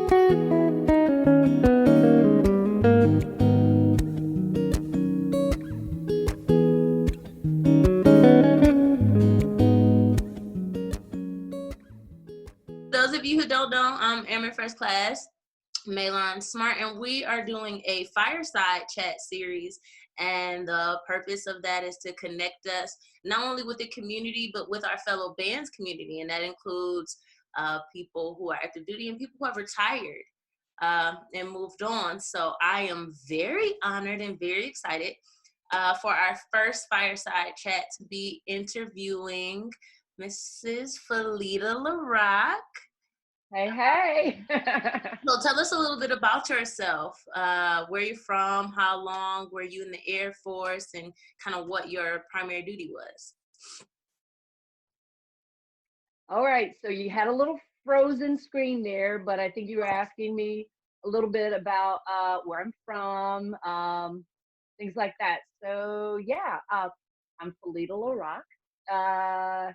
Those of you who don't know, I'm Airman First Class, Maylon Smart, and we are doing a Fireside chat series. And the purpose of that is to connect us not only with the community, but with our fellow bands community. And that includes people who are active duty and people who have retired and moved on. So I am very honored and very excited for our first Fireside chat to be interviewing Mrs. Felita Larock. Hey, hey. So tell us a little bit about yourself. Where you're from, how long were you in the Air Force, and kind of what your primary duty was. All right, so you had a little frozen screen there, but I think you were asking me a little bit about where I'm from, things like that. So yeah, I'm Felita Larock. A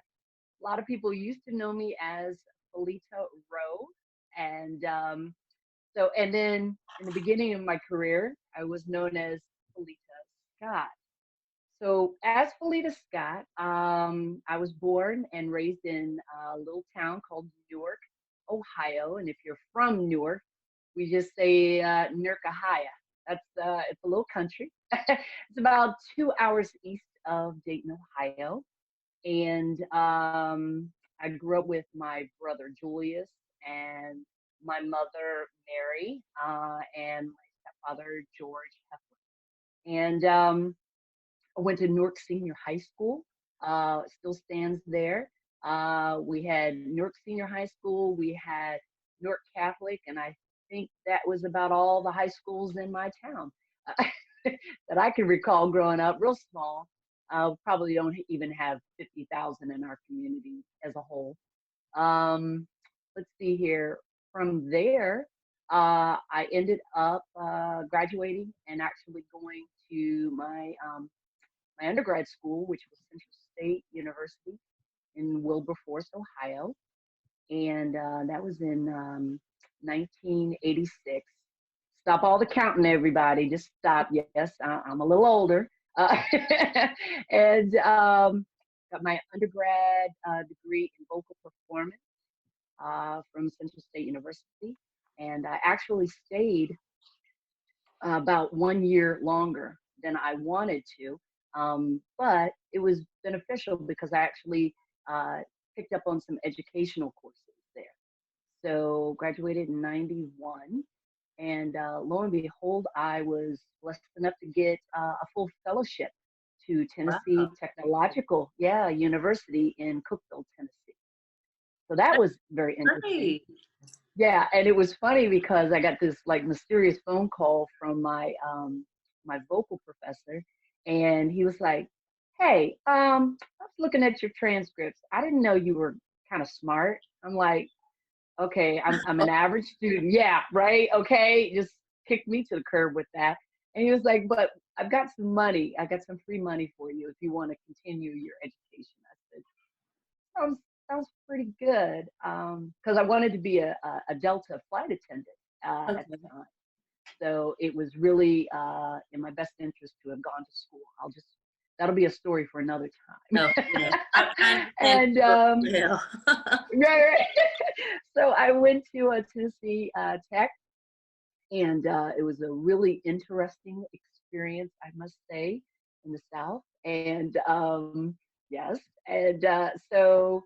lot of people used to know me as Felita Rowe, and and then in the beginning of my career, I was known as Felita Scott. So as Felita Scott, I was born and raised in a little town called Newark, Ohio. And if you're from Newark, we just say Newark, Ohio. That's it's a little country. It's about 2 hours east of Dayton, Ohio. And I grew up with my brother Julius and my mother Mary and my stepfather George Heflin. And I went to Newark Senior High School. It still stands there. We had Newark Senior High School. We had Newark Catholic, and I think that was about all the high schools in my town that I can recall growing up. Real small. Probably don't even have 50,000 in our community as a whole. Let's see here. From there, I ended up graduating and actually going to my undergrad school, which was Central State University in Wilberforce, Ohio. And that was in 1986. Stop all the counting, everybody. Just stop. Yes, I'm a little older. And got my undergrad degree in vocal performance from Central State University. And I actually stayed about 1 year longer than I wanted to. But it was beneficial because I actually picked up on some educational courses there. So graduated in 91. And lo and behold, I was blessed enough to get a full fellowship to Tennessee Technological University in Cookeville, Tennessee. So that was very interesting. Yeah, and it was funny because I got this like mysterious phone call from my my vocal professor, and he was like, "Hey, I was looking at your transcripts. I didn't know you were kind of smart." I'm like, "Okay, I'm an average student. Yeah, right. Okay, just kicked me to the curb with that." And he was like, "But I've got some money. I got some free money for you if you want to continue your education." I said, sounds pretty good, because I wanted to be a Delta flight attendant at the time. So it was really in my best interest to have gone to school. That'll be a story for another time. Oh, yeah. And right. So I went to a Tennessee Tech, and it was a really interesting experience, I must say, in the South. And yes, and so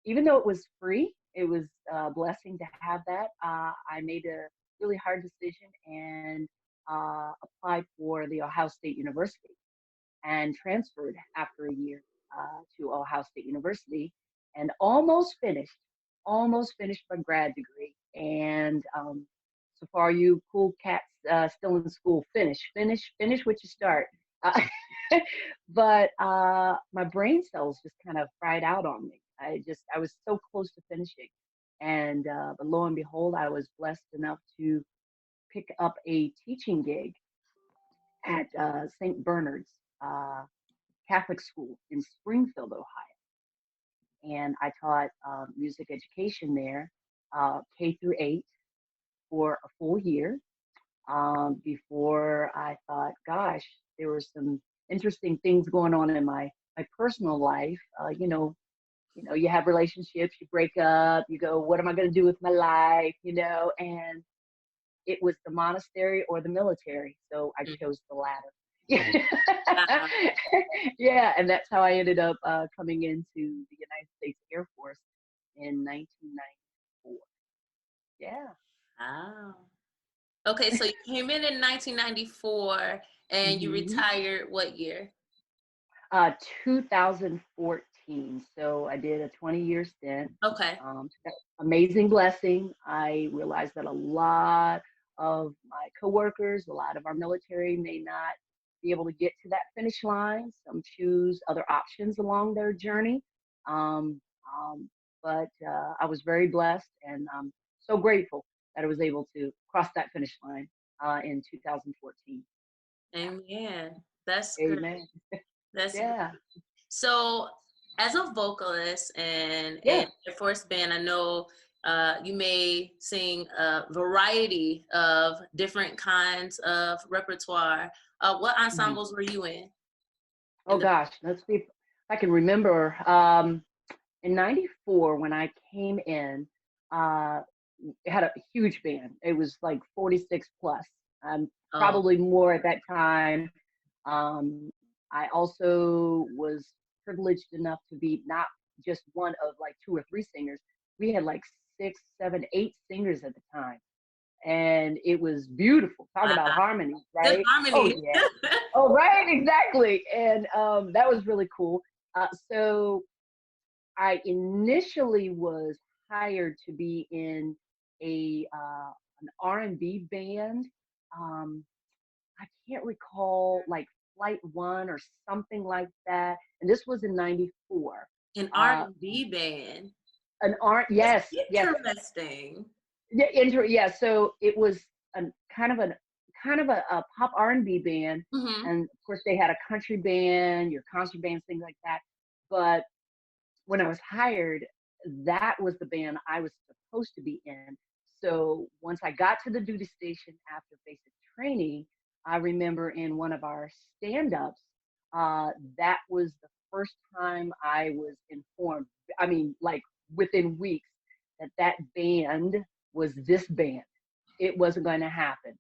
even though it was free, it was a blessing to have that. I made a really hard decision and applied for the Ohio State University and transferred after a year to Ohio State University and almost finished my grad degree. And so far, you cool cats still in school, finish what you start. But my brain cells just kind of fried out on me. I was so close to finishing. And but lo and behold, I was blessed enough to pick up a teaching gig at St. Bernard's Catholic School in Springfield, Ohio. And I taught music education there, K through 8. for a full year before I thought, gosh, there were some interesting things going on in my personal life. You have relationships, you break up, you go, what am I going to do with my life? And it was the monastery or the military. So I chose the latter. Uh-huh. Yeah, and that's how I ended up coming into the United States Air Force in 1994. Yeah. Wow. Okay, so you came in 1994 and you hmm retired what year? 2014. So I did a 20-year stint. Okay. Amazing blessing. I realized that a lot of my coworkers, a lot of our military may not be able to get to that finish line. Some choose other options along their journey. Um, but I was very blessed and so grateful that I was able to cross that finish line in 2014. Amen. That's great. Amen. That's Yeah. great. So, as a vocalist and Yeah. in Air Force Band, I know you may sing a variety of different kinds of repertoire. What Mhm. ensembles were you in? Oh In the gosh, let's see if I can remember. In '94, when I came in, uh, it had a huge band. It was like 46 plus, oh, probably more at that time. I also was privileged enough to be not just one of like two or three singers. We had like six, seven, eight singers at the time, and it was beautiful. Talk wow. about harmony, Good right? Oh harmony. yeah. Oh right, exactly. And that was really cool. So I initially was hired to be in a an R&B band. Um, I can't recall, like Flight One or something like that. And this was in '94. An Uh, R&B band. an R, That's yes, yes, interesting. yeah, yeah. So it was a kind of a pop R&B band, Hmm. and of course they had a country band, your concert bands, things like that. But when I was hired, that was the band I was supposed to be in. So once I got to the duty station after basic training, I remember in one of our stand-ups, that was the first time I was informed. I mean, like within weeks, that band was this band. It wasn't going to happen.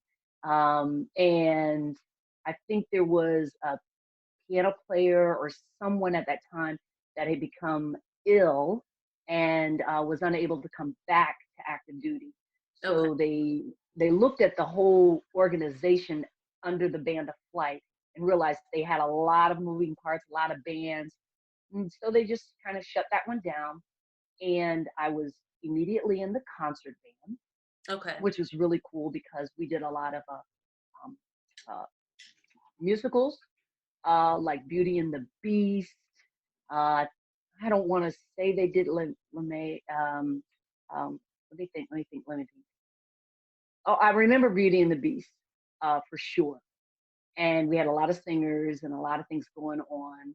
And I think there was a piano player or someone at that time that had become ill and was unable to come back to active duty. Okay. So they looked at the whole organization under the band of flight and realized they had a lot of moving parts, a lot of bands. And so they just kind of shut that one down. And I was immediately in the concert band, Okay. which was really cool because we did a lot of um, uh, musicals like Beauty and the Beast. Uh, I don't want to say they did LeMay. Let me think. Let me think. Let me think. Oh, I remember Beauty and the Beast for sure. And we had a lot of singers and a lot of things going on.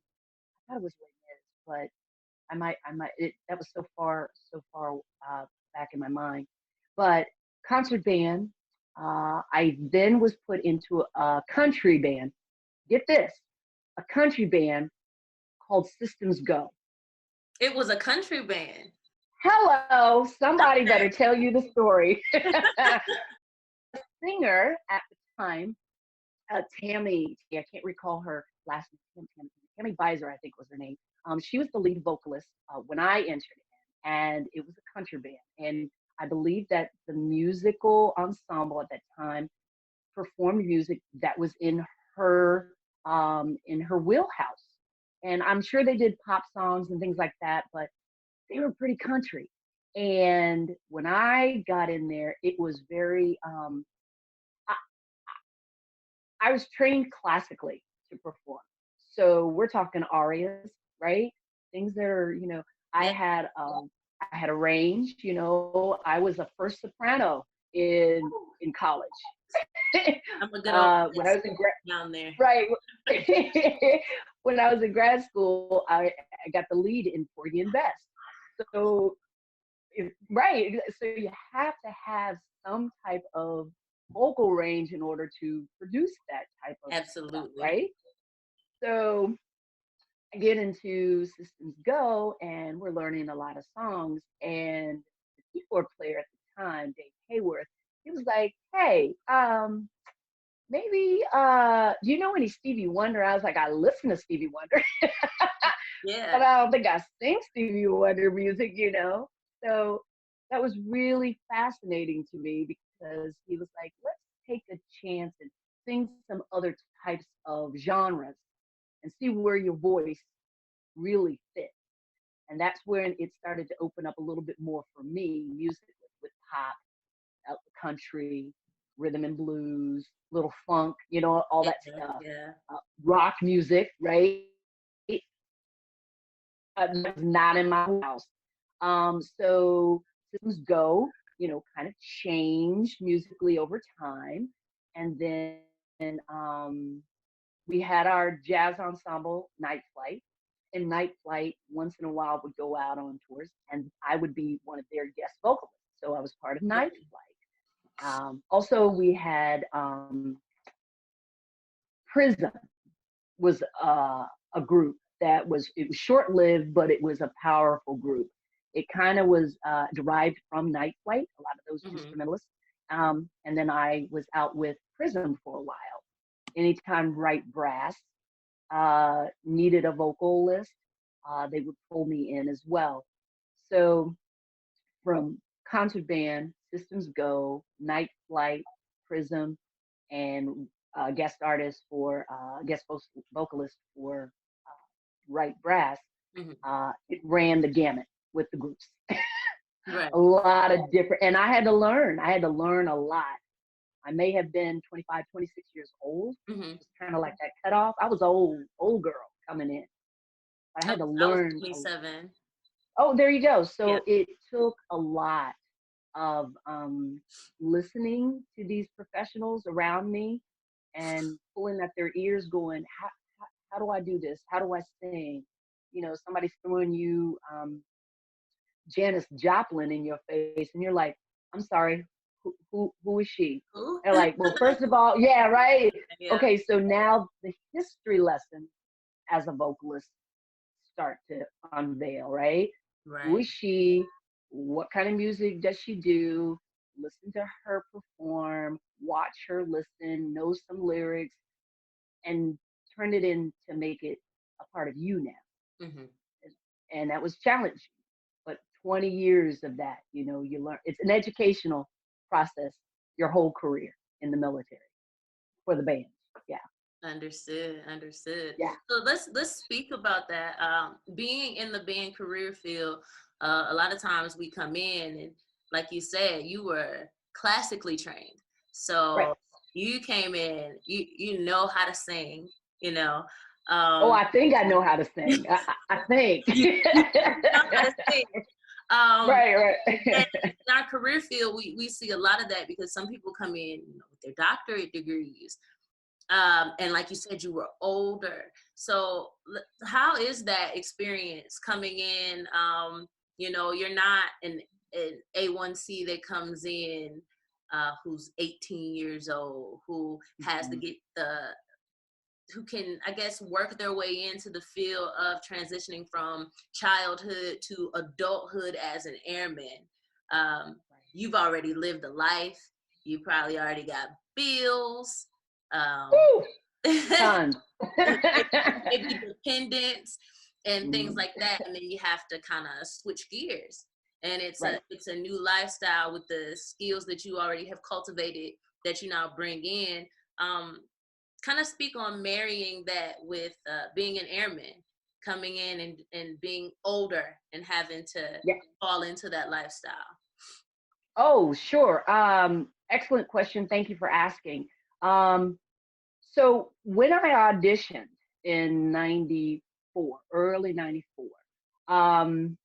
I thought it was Les Mis, but that was so far back in my mind. But concert band. I then was put into a country band. Get this, a country band called Systems Go. It was a country band. Hello, somebody better tell you the story. Singer at the time, Tammy, I can't recall her last name, Tammy Beiser, I think was her name. She was the lead vocalist when I entered in, and it was a country band. And I believe that the musical ensemble at that time performed music that was in her wheelhouse. And I'm sure they did pop songs and things like that, but they were pretty country. And when I got in there, it was very, I, I was trained classically to perform. So we're talking arias, right? Things that are, Yeah. I had a range, I was a first soprano in college. I'm a good old When I was in down there. right. When I was in grad school, I got the lead in Porgy and Bess. So right, so you have to have some type of vocal range in order to produce that type of stuff, Absolutely. right? So I get into Systems Go and we're learning a lot of songs. And the keyboard player at the time, Dave Hayworth, he was like, hey, maybe do you know any Stevie Wonder? I was like, I listen to Stevie Wonder, but Yeah. I don't think I sing Stevie Wonder music, you know? So that was really fascinating to me because he was like, let's take a chance and sing some other types of genres and see where your voice really fits. And that's when it started to open up a little bit more for me, music with pop, country, rhythm and blues, little funk, you know, all Yeah. that stuff. Yeah. Rock music, right? That was not in my house. So Systems Go, you know, kind of changed musically over time. And then we had our jazz ensemble, Night Flight. And Night Flight, once in a while, would go out on tours, and I would be one of their guest vocalists. So I was part of Night Flight. Also, we had Prism was a group that it was short lived, but it was a powerful group. It kind of was derived from Night Flight, a lot of those Hmm. instrumentalists. And then I was out with Prism for a while. Anytime Right Brass needed a vocalist, they would pull me in as well. So from concert band, Systems Go, Night Flight, Prism, and guest artist for guest vocalist for Right Brass, Hmm. it ran the gamut with the groups. Right. A lot of different, and I had to learn. I had to learn a lot. I may have been 25, 26 years old. Hmm. It's kind of like that cutoff. I was old girl coming in. I had to I was learn. 27. Oh, there you go. Yeah. So it took a lot of listening to these professionals around me and pulling at their ears, going, how do I do this? How do I sing? You know, somebody's throwing you Janis Joplin in your face, and you're like, I'm sorry, who is she? Ooh. They're like, well, first of all, yeah, right. Yeah. Okay, so now the history lesson as a vocalist start to unveil, right? Who Right. is she? What kind of music does she do? Listen to her perform, watch her listen, know some lyrics, and turn it in to make it a part of you now. Hmm. And that was challenging. But 20 years of that, you know, you learn. It's an educational process your whole career in the military for the band. Yeah, Understood. Understood. yeah, So let's speak about that. Being in the band career field, a lot of times we come in and, like you said, you were classically trained. right. So you came in, you know how to sing. You know, Oh, um, I think I know how to sing. I think. you know how to sing. Um, Right, and right. in our career field, we see a lot of that because some people come in, you know, with their doctorate degrees. And like you said, you were older. So how is that experience coming in? You know, you're not an A1C that comes in who's 18 years old, who has to Mhm. get who can, I guess, work their way into the field of transitioning from childhood to adulthood as an airman. Um, you've already lived a life. You probably already got bills. Um, Woo! Tons. maybe dependents and things Mhm. like that, and then you have to kind of switch gears, and Right. it's a new lifestyle with the skills that you already have cultivated that you now bring in. um, Kind of speak on marrying that with being an airman, coming in and being older and having to Yeah. fall into that lifestyle. Oh, sure. Excellent question. Thank you for asking. Um, so when I auditioned in 94, early 94, um,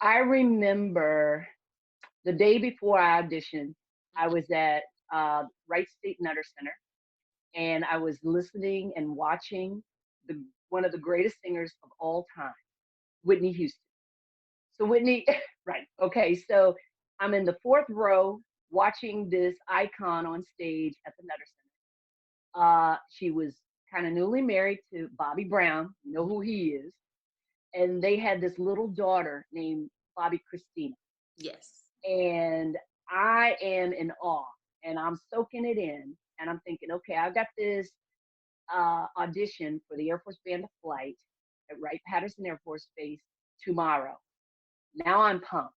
I remember the day before I auditioned, I was at Wright State Nutter Center and I was listening and watching one of the greatest singers of all time, Whitney Houston. So Whitney, right? Okay, so I'm in the fourth row watching this icon on stage at the Nutter Center. She was kind of newly married to Bobby Brown. You know who he is. And they had this little daughter named Bobby Christina. Yes. And I am in awe and I'm soaking it in. And I'm thinking, okay, I've got this audition for the Air Force Band of Flight at Wright-Patterson Air Force Base tomorrow. Now I'm pumped.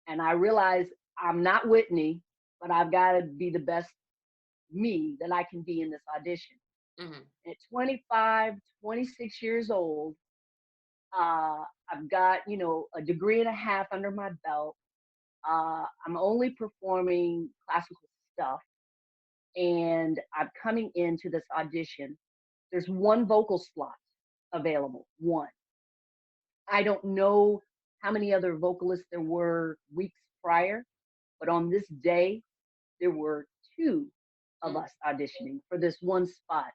And I realize I'm not Whitney, but I've got to be the best me that I can be in this audition. Mm-hmm. At 25, 26 years old, I've got, a degree and a half under my belt. I'm only performing classical stuff. And I'm coming into this audition. There's one vocal slot available, one. I don't know how many other vocalists there were weeks prior, but on this day, there were two of us auditioning for this one spot.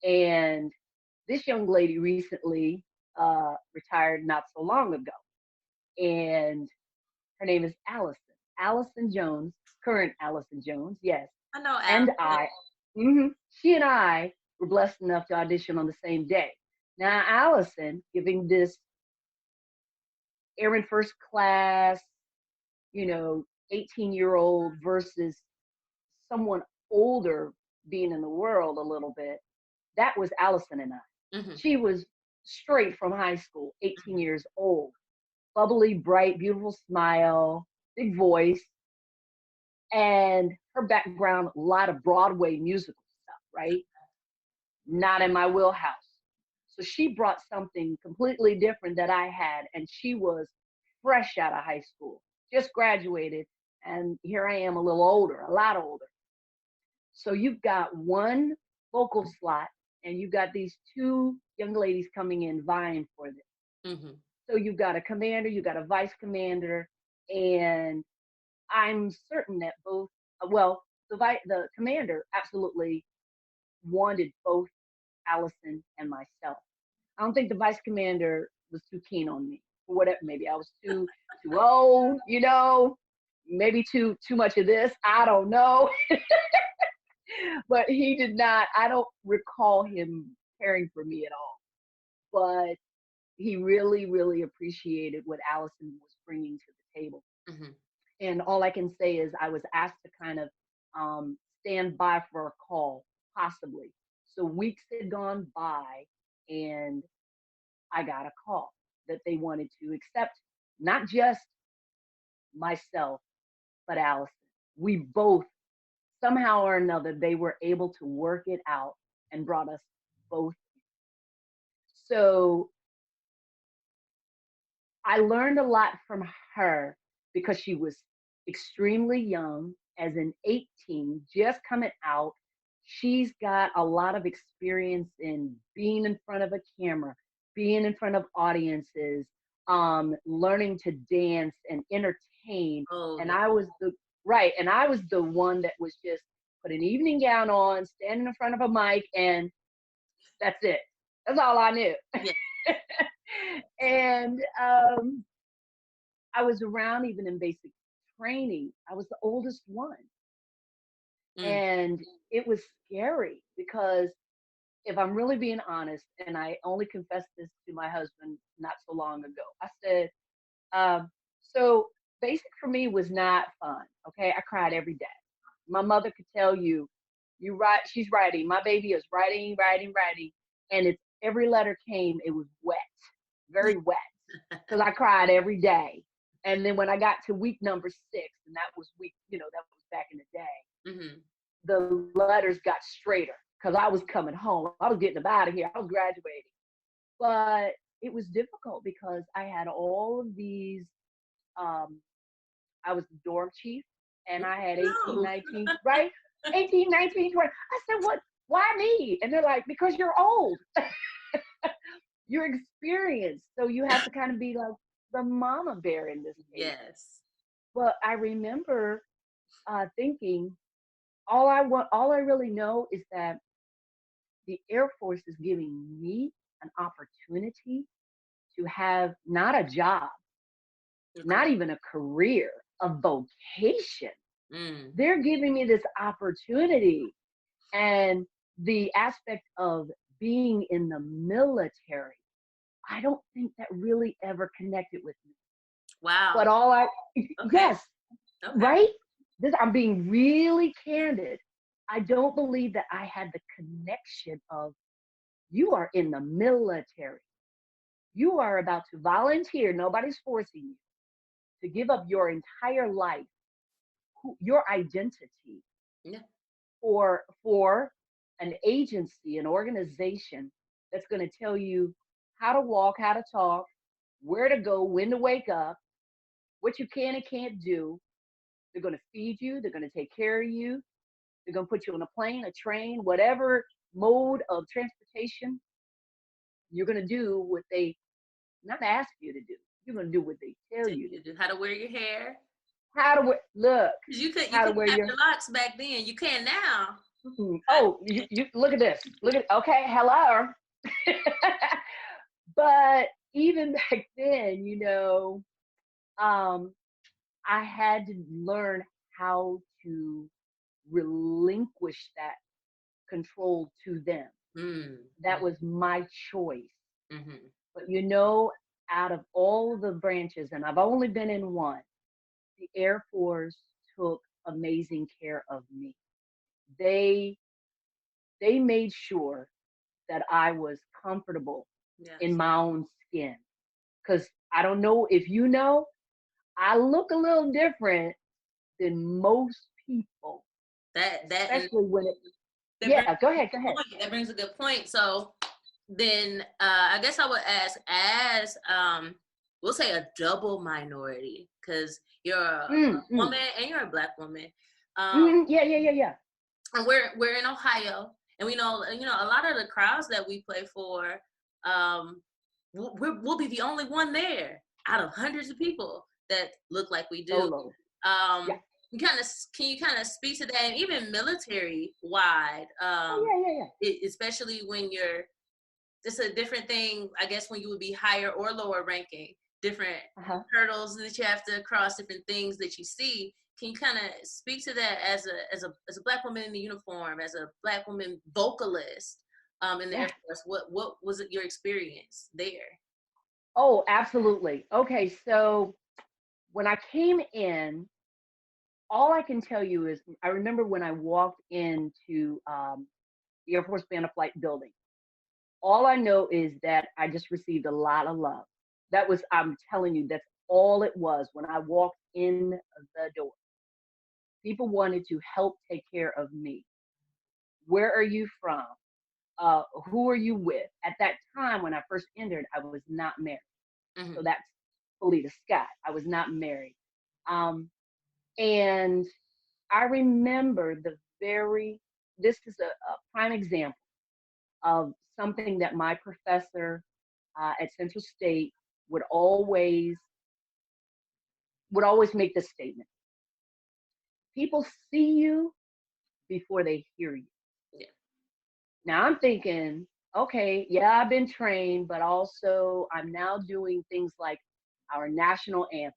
And this young lady recently retired not so long ago. And her name is Allison. Allison Jones, current Allison Jones, yes. I know And Allison. she and I were blessed enough to audition on the same day. Now, Allison giving this Airman First Class, 18-year-old versus someone older being in the world a little bit. That was Allison and I. Mm-hmm. She was straight from high school, 18 years old, bubbly, bright, beautiful smile, big voice, and her background, a lot of Broadway musical stuff, right? Not in my wheelhouse. So she brought something completely different that I had, and she was fresh out of high school, just graduated, and here I am a little older, a lot older. So you've got one vocal slot, and you've got these two young ladies coming in vying for this. Mm-hmm. So you've got a commander, you've got a vice commander, and I'm certain that the commander absolutely wanted both Allison and myself. I don't think the vice commander was too keen on me for whatever. Maybe I was too old, maybe too much of this. I don't know. But he did not. I don't recall him caring for me at all. But he really, really appreciated what Allison was bringing to the table. Mm-hmm. And all I can say is I was asked to kind of stand by for a call, possibly. So weeks had gone by, and I got a call that they wanted to accept not just myself, but Allison. We both, somehow or another, they were able to work it out and brought us both. So I learned a lot from her because she was extremely young, as in 18, just coming out. She's got a lot of experience in being in front of a camera, being in front of audiences, learning to dance and entertain. Oh, And yeah. I was the one that was just put an evening gown on, standing in front of a mic, and that's it. That's all I knew. Yeah. And I was around even in basic training. I was the oldest one. Mm. And it was scary because if I'm really being honest, and I only confessed this to my husband not so long ago, I said, so basic for me was not fun. Okay. I cried every day. My mother could tell you, she's writing. My baby is writing. And if every letter came, it was wet, very wet. Because I cried every day. And then when I got to week number 6, and that was that was back in the day, Mm-hmm. the letters got straighter because I was coming home. I was getting up out of here. I was graduating. But it was difficult because I had all of these, I was the dorm chief, and I had 18, No. 19, right? 18, 19, 20. I said, what? Why me? And they're like, because you're old. You're experienced. So you have to kind of be like the mama bear in this case. Yes. But I remember thinking, all I really know is that the Air Force is giving me an opportunity to have not a job, Okay. not even a career, a vocation. Mm. They're giving me this opportunity. And the aspect of being in the military, I don't think that really ever connected with me. But Wow. all I, Okay. yes, Okay. right? I'm being really candid. I don't believe that I had the connection of you are in the military. You are about to volunteer. Nobody's forcing you to give up your entire life, your identity Yeah. for an agency, an organization that's going to tell you how to walk, how to talk, where to go, when to wake up, what you can and can't do. They're going to feed you. They're going to take care of you. They're going to put you on a plane, a train, whatever mode of transportation. You're going to do what they not ask you to do. You're going to do what they tell you to do. How to wear your hair. How to wear, look, 'Cause you how to couldn't wear have your, your locks back then. You can now. oh, you look at this. Look at, okay, hello. But even back then, um, I had to learn how to relinquish that control to them. Mm. That was my choice. Mm-hmm. But out of all the branches, and I've only been in one, the Air Force took amazing care of me. They they made sure that I was comfortable in Yes. my own skin. Because I don't know if you know, I look a little different than most people, And especially when it. that Yeah, brings go a ahead, good go ahead. point. That brings a good point. So then I guess I would ask, as we'll say a double minority, because you're a Mm, mm, woman and you're a Black woman. Um, yeah, yeah, yeah, yeah. and we're in Ohio, and we know a lot of the crowds that we play for, we'll be the only one there out of hundreds of people that look like we do. Solo. Yeah. Um, can you kind of speak to that, and even military wide, Oh, yeah, yeah, yeah. especially when you're, it's a different thing, I guess, when you would be higher or lower ranking, different Uh-huh. hurdles that you have to cross, different things that you see. Can you kind of speak to that as a Black woman in the uniform, as a Black woman vocalist in the Yeah. Air Force? What was it, your experience there? Oh, absolutely. Okay, so when I came in, all I can tell you is I remember when I walked into the Air Force Band of Flight building. All I know is that I just received a lot of love. I'm telling you, that's all it was when I walked in the door. People wanted to help take care of me. Where are you from? Who are you with? At that time, when I first entered, I was not married. So Mm-hmm. that's Felita Scott. I was not married. Um, and I remember this is a prime example of something that my professor at Central State would always would always make this statement. People see you before they hear you. Yeah. Now I'm thinking, okay, yeah, I've been trained, but also I'm now doing things like our national anthem.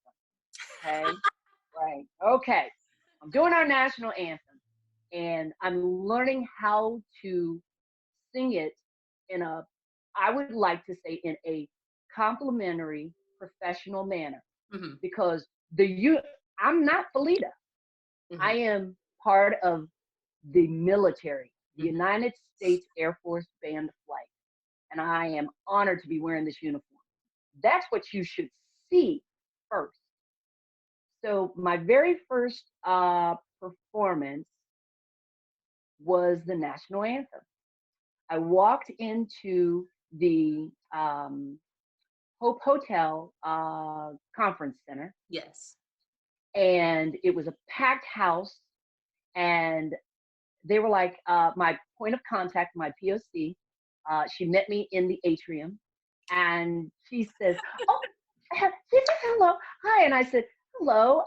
Okay. Right. Okay. I'm doing our national anthem and I'm learning how to sing it in I would like to say, in a complimentary, professional manner Mm-hmm. because I'm not Felita. I Mm-hmm. am part of the military, the Mm-hmm. United States Air Force Band of Flight, and I am honored to be wearing this uniform. That's what you should see first. So my very first performance was the national anthem. I walked into the Hope Hotel Conference Center, Yes. and it was a packed house. And they were like my point of contact, my POC. She met me in the atrium, and she says, "Oh, she says hello, hi," and I said, "Hello."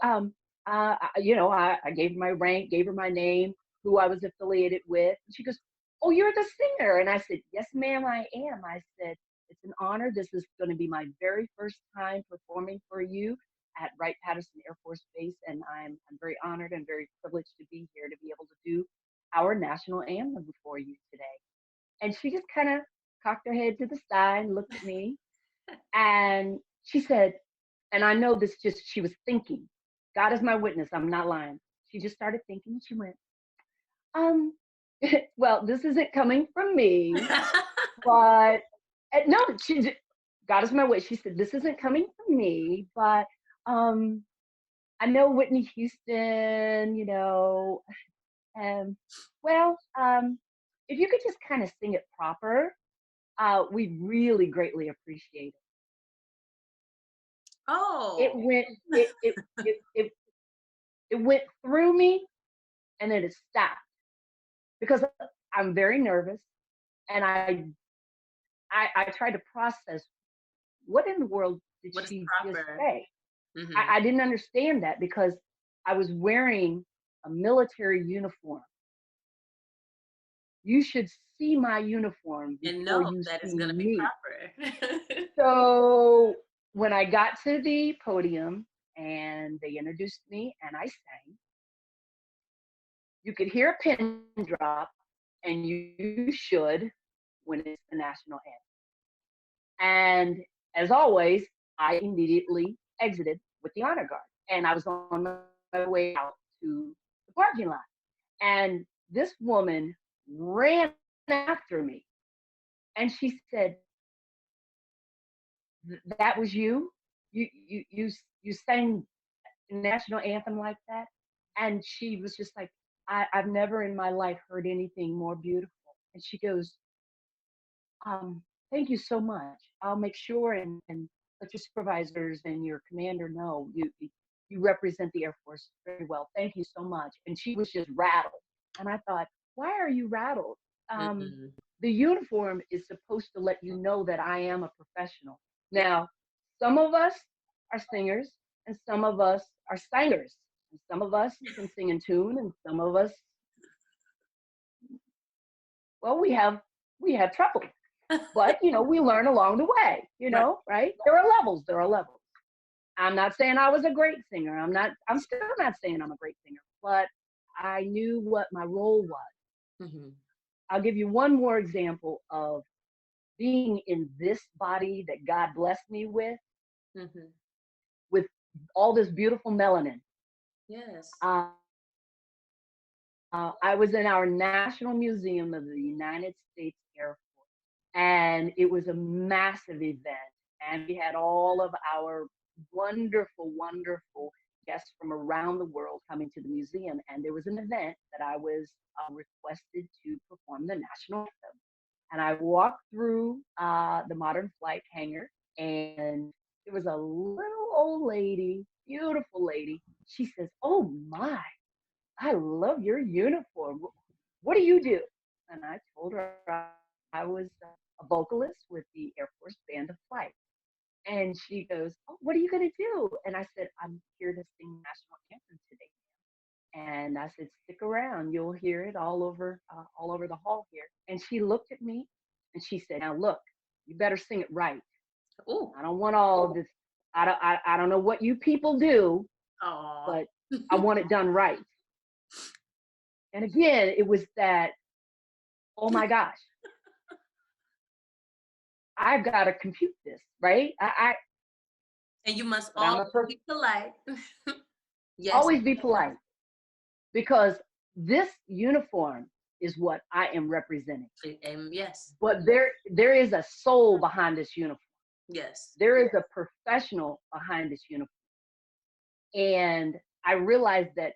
I gave her my rank, gave her my name, who I was affiliated with. And she goes, "Oh, you're the singer," and I said, "Yes, ma'am, I am." I said, "It's an honor. This is going to be my very first time performing for you. at Wright-Patterson Air Force Base, and I'm very honored and very privileged to be here to be able to do our national anthem before you today. And she just kind of cocked her head to the side and looked at me, and she said, and I know this just, she was thinking, God is my witness, I'm not lying. She just started thinking, and she went, um, well, this isn't coming from me, but no, God is my witness. She said, this isn't coming from me, but um, I know Whitney Houston, and well, if you could just kind of sing it proper, we really greatly appreciate it. It Oh. went, it went through me, and then it stopped because I'm very nervous, and I tried to process what in the world did What is she just proper? say. Mm-hmm. I didn't understand that because I was wearing a military uniform. You should see my uniform And before know you that it's see gonna be me. proper. So when I got to the podium and they introduced me and I sang, you could hear a pin drop, and you should when it's the national anthem. And as always, I immediately exited with the honor guard, and I was on my way out to the parking lot. And this woman ran after me, and she said, "That was you? You sang national anthem like that?" And she was just like, I've never in my life heard anything more beautiful. And she goes, thank you so much. I'll make sure and let your supervisors and your commander know you represent the Air Force very well. Thank you so much. And she was just rattled. And I thought, why are you rattled? Um, Mm-hmm. the uniform is supposed to let you know that I am a professional. Now, some of us are singers, and some of us are singers. And some of us can sing in tune, and some of us, well, we have trouble. But we learn along the way, Right. right? There are levels. I'm not saying I was a great singer. I'm still not saying I'm a great singer, but I knew what my role was. Mm-hmm. I'll give you one more example of being in this body that God blessed me Mm-hmm. with all this beautiful melanin. Yes. Uh, I was in our National Museum of the United States Air Force, and it was a massive event. And we had all of our wonderful, wonderful guests from around the world coming to the museum. And there was an event that I was requested to perform the national anthem. And I walked through the modern flight hangar, and there was a little old lady, beautiful lady. She says, "Oh my, I love your uniform. What do you do?" And I told her I was a vocalist with the Air Force Band of Flight. And she goes, "Oh, what are you going to do?" And I said, "I'm here to sing national anthem today." And I said, "Stick around. You'll hear it all over the hall here." And she looked at me and she said, "Now look, you better sing it right. Ooh. I don't want all of this. I don't know what you people do, Aw. but I want it done right." And again, it was that, oh my gosh, I've got to compute this, right? And you must But I'm always a person, be polite. Yes. always be polite because this uniform is what I am representing. And yes. But there is a soul behind this uniform. Yes. There is a professional behind this uniform. And I realized that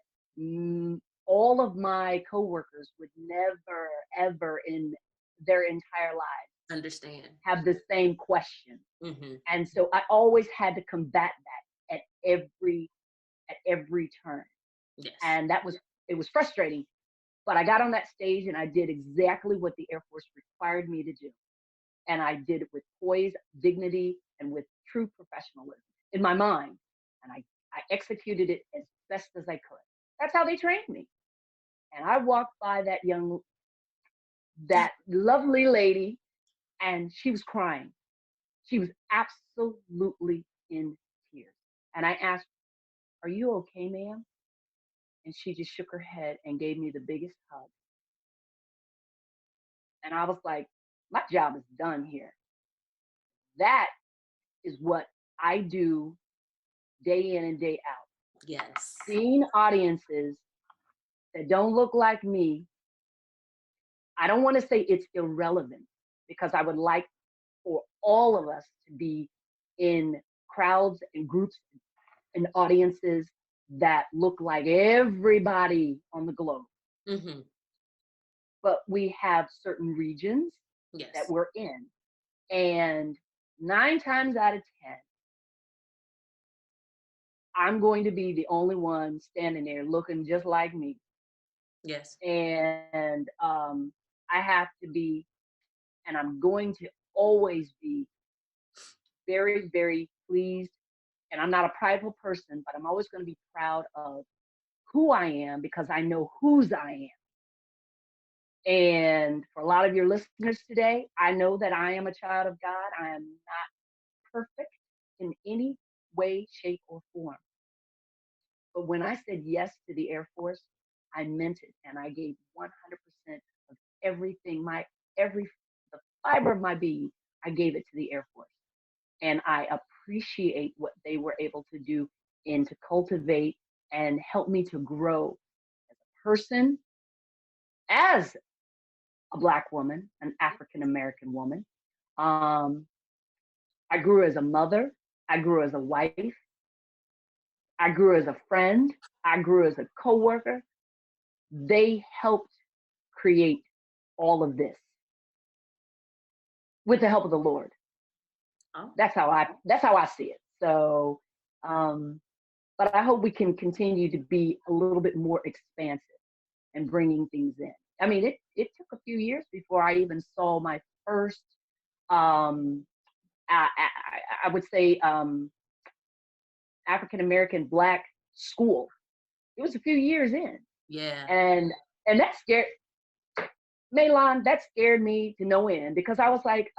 all of my coworkers would never, ever in their entire lives Understand. have the same question. Mm-hmm. And so I always had to combat that at every turn. Yes. And it was frustrating. But I got on that stage and I did exactly what the Air Force required me to do. And I did it with poise, dignity, and with true professionalism in my mind. And I executed it as best as I could. That's how they trained me. And I walked by that lovely lady, and she was crying. She was absolutely in tears. And I asked, "Are you okay, ma'am?" And she just shook her head and gave me the biggest hug. And I was like, my job is done here. That is what I do day in and day out. Yes. Seeing audiences that don't look like me, I don't want to say it's irrelevant because I would like for all of us to be in crowds and groups and audiences that look like everybody on the globe. Mm-hmm. But we have certain regions that Yes. we're in. And 9 times out of 10, I'm going to be the only one standing there looking just like me. Yes. And I have to be, and I'm going to always be very, very pleased. And I'm not a prideful person, but I'm always going to be proud of who I am because I know whose I am. And for a lot of your listeners today, I know that I am a child of God. I am not perfect in any way, shape, or form. But when I said yes to the Air Force, I meant it, and I gave 100% of everything, the fiber of my being. I gave it to the Air Force, and I appreciate what they were able to do and to cultivate and help me to grow as a person, as a Black woman, an African American woman. Um, I grew as a mother. I grew as a wife. I grew as a friend. I grew as a coworker. They helped create all of this with the help of the Lord. Oh. That's how I see it. So, um, but I hope we can continue to be a little bit more expansive and bringing things in. I mean, it took a few years before I even saw my first, um, I would say, African American Black school. It was a few years in, Yeah. and that scared Maylon. That scared me to no end because I was like,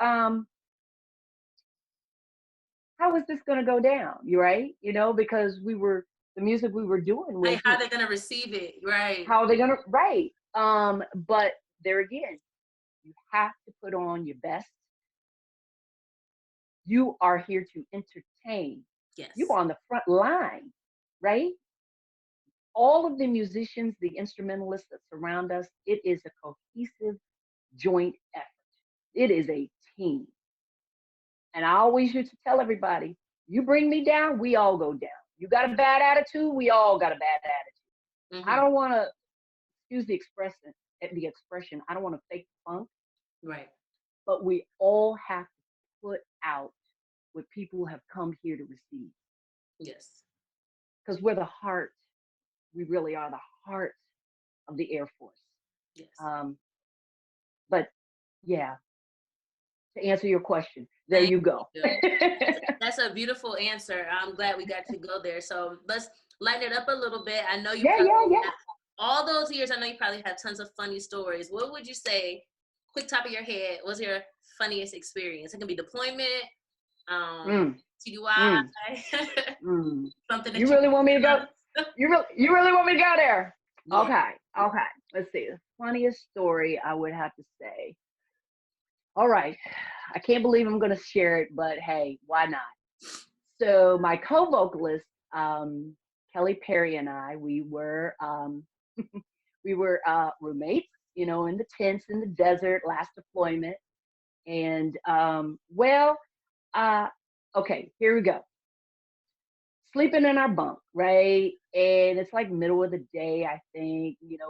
how is this going to go down? You right? Because the music we were doing was, Like, how they're gonna receive it, right? how are they going to, right? But there again, you have to put on your best. You are here to entertain. You Yes. are on the front line, right? All of the musicians, the instrumentalists that surround us, it is a cohesive joint effort. It is a team. And I always used to tell everybody, you bring me down, we all go down. You got a bad attitude, we all got a bad attitude. I Mm-hmm. don't want to use the expression, I don't want to fake the funk, Right. but we all have to put out what people have come here to receive. Yes. Because we're the heart. We really are the heart of the Air Force. Yes. Um, but yeah, to answer your question, there Thank you go. you. That's a beautiful answer. I'm glad we got to go there. So let's lighten it up a little bit. I know you Yeah, probably yeah, yeah. all those years. I know you probably have tons of funny stories. What would you say, quick top of your head, was your funniest experience? It can be deployment, um, Mm, TDY, mm, mm. something that You you. really want me to go? You really want me to go there? Yeah. Okay, okay. Let's see. The funniest story I would have to say. All right. I can't believe I'm going to share it, but hey, why not? So my co-vocalist, Kelly Perry, and I, we were roommates, in the tents in the desert, last deployment. And uh, okay, here we go. Sleeping in our bunk, right? And it's like middle of the day, I think. We got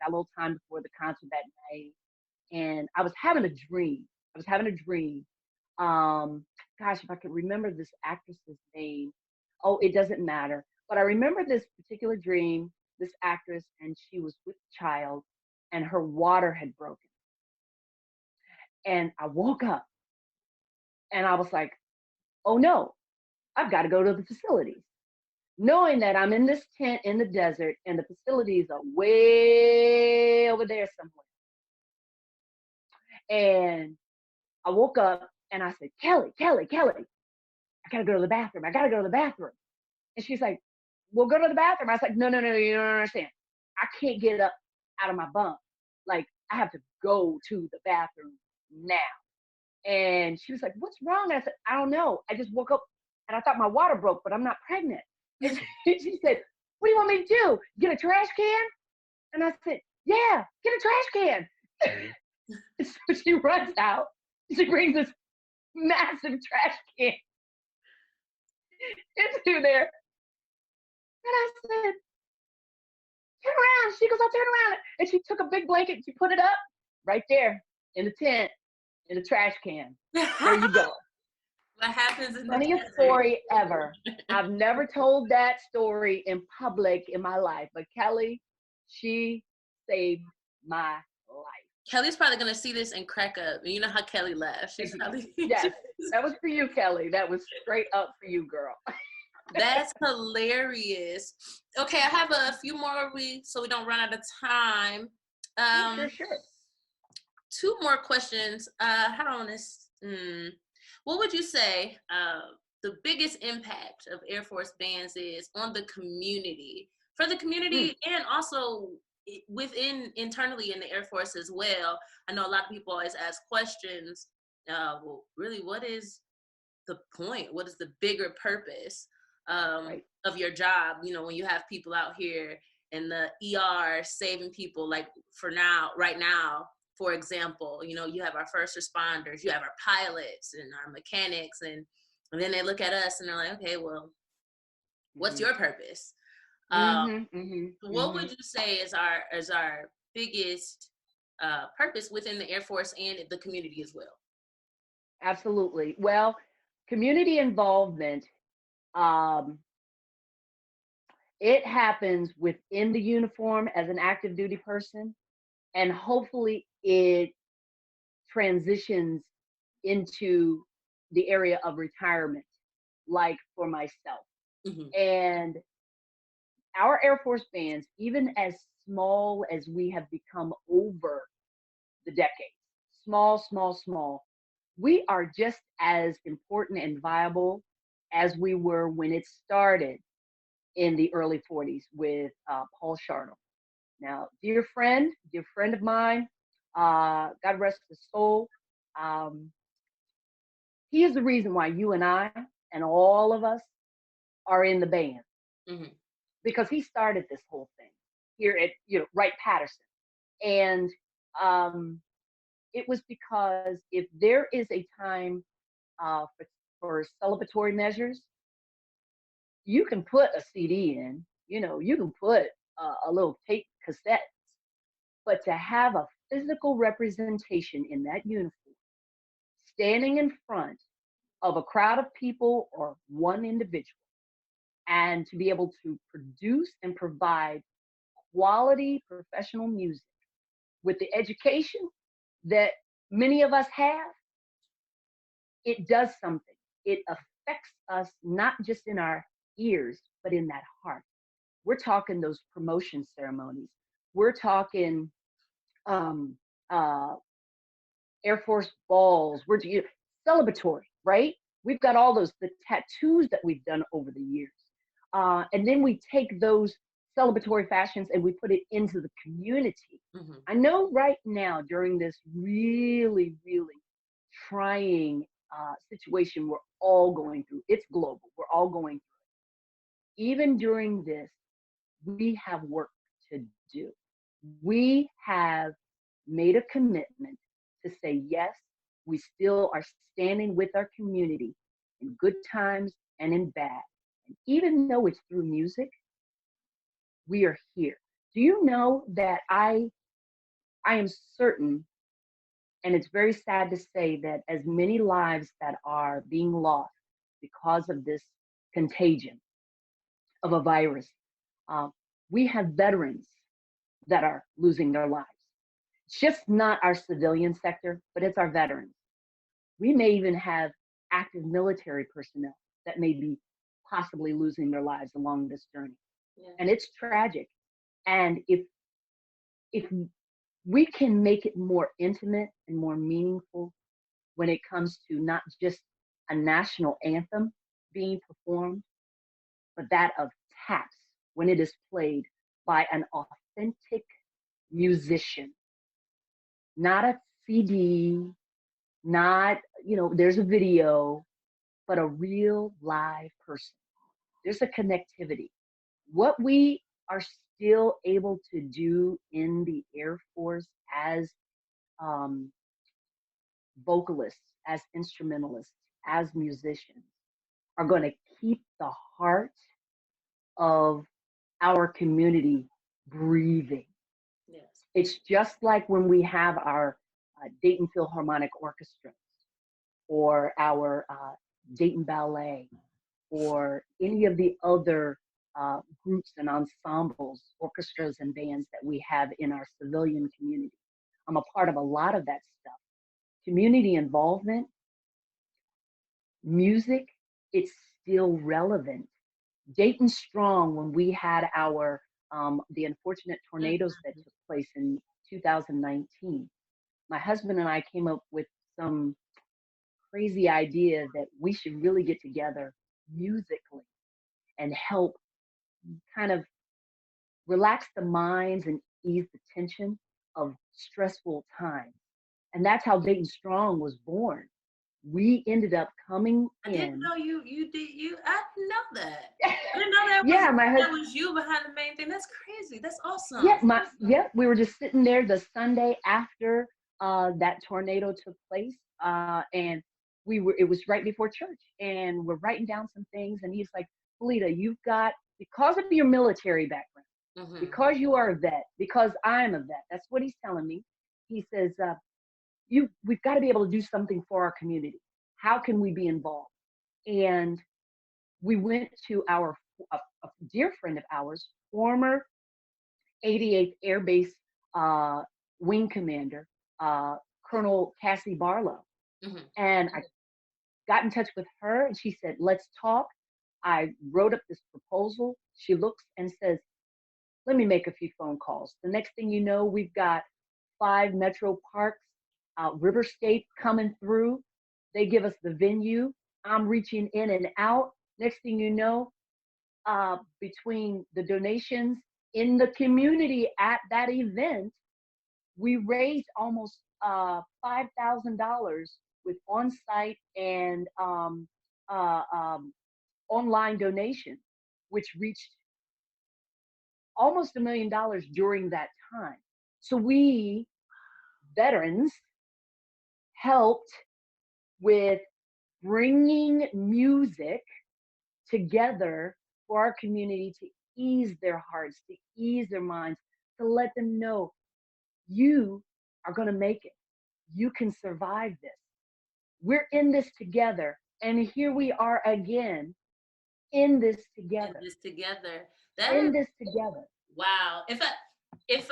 a little time before the concert that night, and I was having a dream. I was having a dream. Um, Gosh, if I could remember this actress's name, oh, it doesn't matter. But I remember this particular dream, this actress, and she was with a child, and her water had broken. And I woke up, and I was like, oh no, I've got to go to the facilities. Knowing that I'm in this tent in the desert and the facilities are way over there somewhere. And I woke up and I said, Kelly, Kelly, Kelly, I gotta go to the bathroom. I gotta go to the bathroom. And she's like, "We'll go to the bathroom." I was like, "No, no, no, you don't understand. I can't get up out of my bunk. Like, I have to go to the bathroom now." And she was like, "What's wrong?" I said, "I don't know. I just woke up and I thought my water broke, but I'm not pregnant." And she said, "What do you want me to do? Get a trash can?" And I said, "Yeah, get a trash can." So she runs out. She brings this massive trash can into there. And I said, "Turn around." She goes, "I'll turn around." And she took a big blanket. She put it up right there in the tent, in the trash can. There you go. What happens in the Funniest desert? story ever. I've never told that story in public in my life, but Kelly, she saved my life. Kelly's probably gonna see this and crack up. You know how Kelly laughs. She's probably Yes, that was for you, Kelly. That was straight up for you, girl. That's hilarious. Okay, I have a few more so we don't run out of time. Sure. Two more questions. How do I want to? What would you say the biggest impact of Air Force bands is on the community, for the community, and also within internally in the Air Force as well? I know a lot of people always ask questions. Well, really, what is the point? What is the bigger purpose of your job? You know, when you have people out here in the ER saving people, like right now, for example, you know, you have our first responders, you have our pilots and our mechanics, and then they look at us and they're like, okay, well, what's your purpose? What would you say is our biggest purpose within the Air Force and the community as well? Absolutely. Well, community involvement, it happens within the uniform as an active duty person, and hopefully it transitions into the area of retirement, like for myself. And our Air Force bands, even as small as we have become over the decades, small, we are just as important and viable as we were when it started in the early 40s with Paul Shartle. Now, dear friend of mine, God rest his soul, he is the reason why you and I and all of us are in the band, because he started this whole thing here at Wright-Patterson. And it was because if there is a time for celebratory measures, you can put a CD in, you can put a little tape cassette, but to have a physical representation in that uniform, standing in front of a crowd of people or one individual, and to be able to produce and provide quality professional music with the education that many of us have, it does something. It affects us not just in our ears, but in that heart. We're talking those promotion ceremonies. We're talking Air Force balls. We're celebratory, right? We've got all the tattoos that we've done over the years. And then we take those celebratory fashions and we put it into the community. I know right now, during this really, really trying situation we're all going through, it's global, we're all going through it. Even during this, we have work to do. We have made a commitment to say, yes, we still are standing with our community in good times and in bad. And even though it's through music, we are here. Do you know that I am certain, and it's very sad to say, that as many lives that are being lost because of this contagion of a virus, we have veterans that are losing their lives. It's just not our civilian sector, but it's our veterans. We may even have active military personnel that may be possibly losing their lives along this journey. Yeah. And it's tragic. And if we can make it more intimate and more meaningful when it comes to not just a national anthem being performed, but that of taps when it is played by an authentic musician, not a CD, not, there's a video, but a real live person. There's a connectivity. What we are still able to do in the Air Force as um, vocalists, as instrumentalists, as musicians are going to keep the heart of our community breathing. Yes. It's just like when we have our Dayton Philharmonic Orchestra or our Dayton Ballet or any of the other groups and ensembles, orchestras and bands that we have in our civilian community. I'm a part of a lot of that stuff. Community involvement, music, it's still relevant. Dayton Strong, when we had our the unfortunate tornadoes that took place in 2019, my husband and I came up with some crazy idea that we should really get together musically and help kind of relax the minds and ease the tension of stressful times. And that's how Dayton Strong was born. We ended up coming I didn't in. know you did you. I didn't know that. I didn't know that Yeah, my husband. that was you behind the main thing. That's crazy. That's awesome. Yeah, we were just sitting there the Sunday after that tornado took place, and it was right before church, and we're writing down some things, and he's like, Felita, you've got, because of your military background, because you are a vet, because I'm a vet. That's what he's telling me. He says, we've got to be able to do something for our community. How can we be involved? And we went to a dear friend of ours, former 88th Air Base wing commander, Colonel Cassie Barlow. And I got in touch with her and she said, let's talk. I wrote up this proposal. She looks and says, let me make a few phone calls. The next thing you know, we've got 5 metro parks, Riverscape coming through. They give us the venue. I'm reaching in and out. Next thing you know, between the donations in the community at that event, we raised almost $5,000 with on-site and online donations, which reached almost $1 million during that time. So we veterans helped with bringing music together for our community to ease their hearts, to ease their minds, to let them know you are going to make it. You can survive this. We're in this together. And here we are again in this together. In this together. This together. Wow. If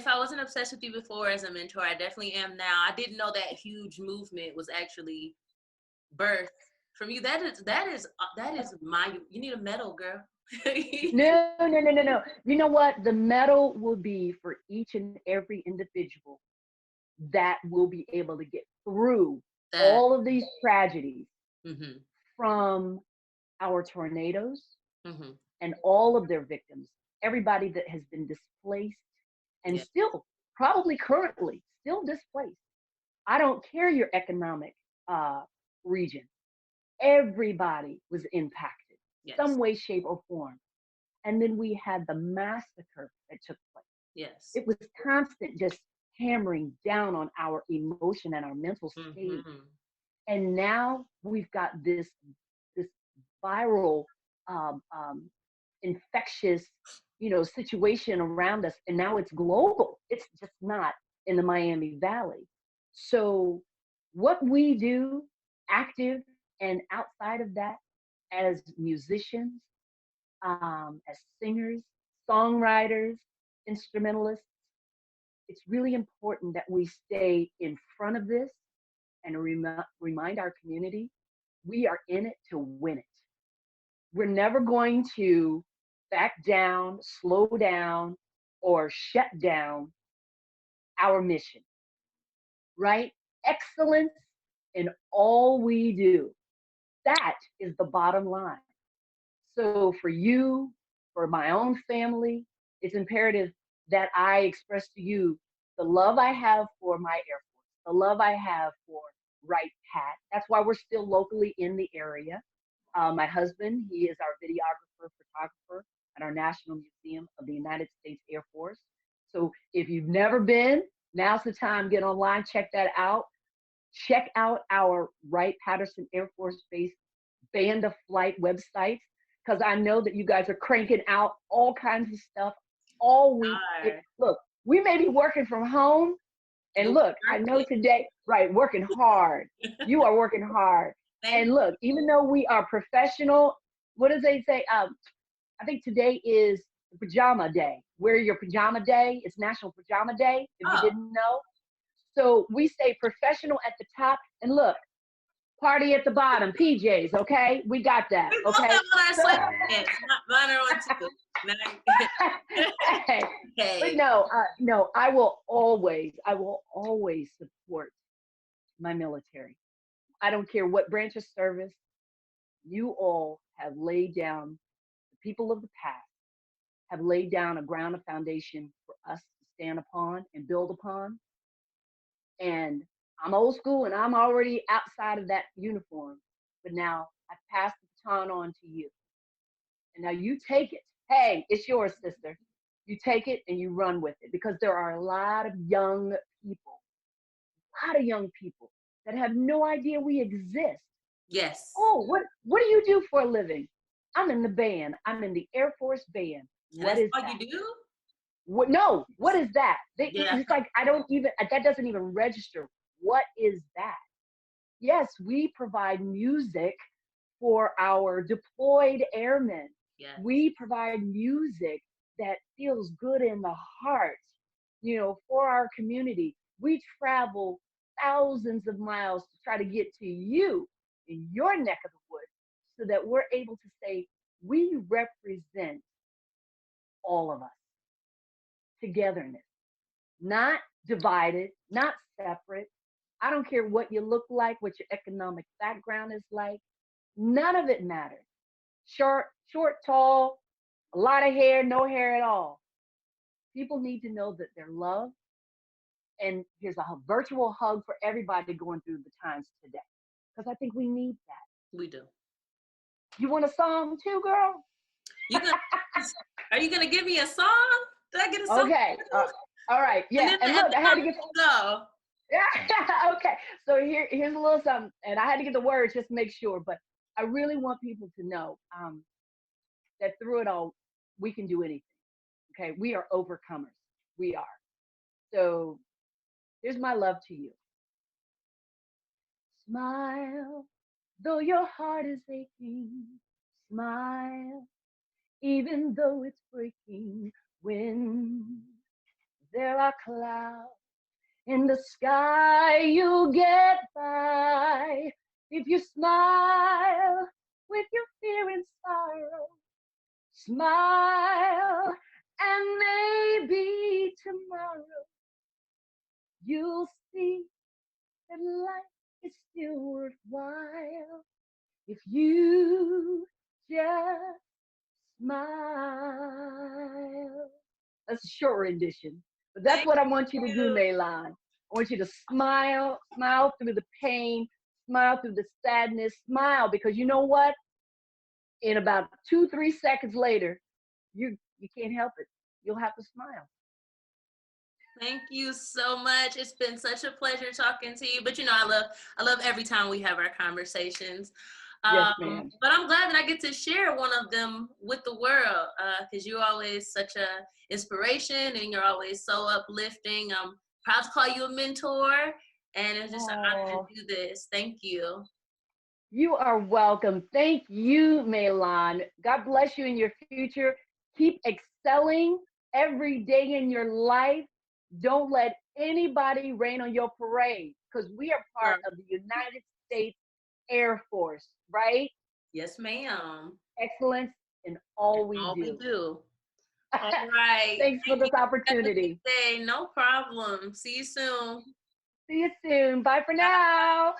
I wasn't obsessed with you before as a mentor, I definitely am now. I didn't know that huge movement was actually birthed from you. That is you need a medal, girl. No. You know what? The medal will be for each and every individual that will be able to get through all of these tragedies from our tornadoes and all of their victims, everybody that has been displaced and still probably currently still displaced. I don't care your economic region. Everybody was impacted some way, shape, or form. And then we had the massacre that took place. Yes. It was constant, just hammering down on our emotion and our mental state. And now we've got this viral, infectious, situation around us. And now it's global. It's just not in the Miami Valley. So what we do, active and outside of that, as musicians, as singers, songwriters, instrumentalists, it's really important that we stay in front of this and remind our community we are in it to win it. We're never going to back down, slow down, or shut down our mission, right? Excellence in all we do. That is the bottom line. So for you, for my own family, it's imperative that I express to you the love I have for my Air Force, the love I have for Wright Pat. That's why we're still locally in the area. My husband, he is our videographer, photographer at our National Museum of the United States Air Force. So if you've never been, now's the time. Get online, check that out. Check out our Wright-Patterson Air Force Base Band of Flight websites, because I know that you guys are cranking out all kinds of stuff all week. Look, we may be working from home, and look, I know today, right, working hard. You are working hard. And look, even though we are professional, what do they say? I think today is pajama day. Wear your pajama day. It's National Pajama Day, if you didn't know. So we say professional at the top, and look, party at the bottom, PJs, okay? We got that, okay? But no, I will always support my military. I don't care what branch of service. You all have laid down, the people of the past have laid down a foundation for us to stand upon and build upon. And I'm old school and I'm already outside of that uniform, but now I pass the baton on to you. And now you take it. Hey, it's yours, sister. You take it and you run with it, because there are a lot of young people that have no idea we exist. Yes. Oh, what do you do for a living? I'm in the band. I'm in the Air Force Band. What is that? You do? What? No, what is that? It's like, that doesn't even register. What is that? Yes, we provide music for our deployed airmen. Yes. We provide music that feels good in the heart, for our community. We travel thousands of miles to try to get to you in your neck of the woods, so that we're able to say we represent all of us. Togetherness, not divided, not separate. I don't care what you look like, what your economic background is like. None of it matters. Short, tall, a lot of hair, no hair at all. People need to know that they're loved. And here's a virtual hug for everybody going through the times today, because I think we need that. We do. You want a song too, girl? Are you gonna give me a song? Did I get a song? Okay. All right. Yeah. And look, I had to get go. Yeah. Okay. So here's a little something, and I had to get the words just to make sure. But I really want people to know that through it all, we can do anything. Okay. We are overcomers. We are. So here's my love to you. Smile, though your heart is aching. Smile, even though it's breaking. When there are clouds in the sky, you'll get by. If you smile with your fear and sorrow, smile, and maybe tomorrow you'll see that life is still worthwhile if you just smile. That's a short rendition, but that's what I want you to do, Maylon. I want you to smile through the pain, smile through the sadness, smile, because you know what? In about 2-3 seconds later, you can't help it. You'll have to smile. Thank you so much. It's been such a pleasure talking to you. But I love every time we have our conversations. Yes, ma'am. But I'm glad that I get to share one of them with the world, because you're always such a inspiration and you're always so uplifting. I'm proud to call you a mentor, and it's just an honor to do this. Thank you. You are welcome. Thank you, Maylon. God bless you in your future. Keep excelling every day in your life. Don't let anybody rain on your parade, because we are part of the United States Air Force, right? Yes, ma'am. Excellence in all we do. All right. Thanks for this opportunity. No problem. See you soon. See you soon. Bye for now.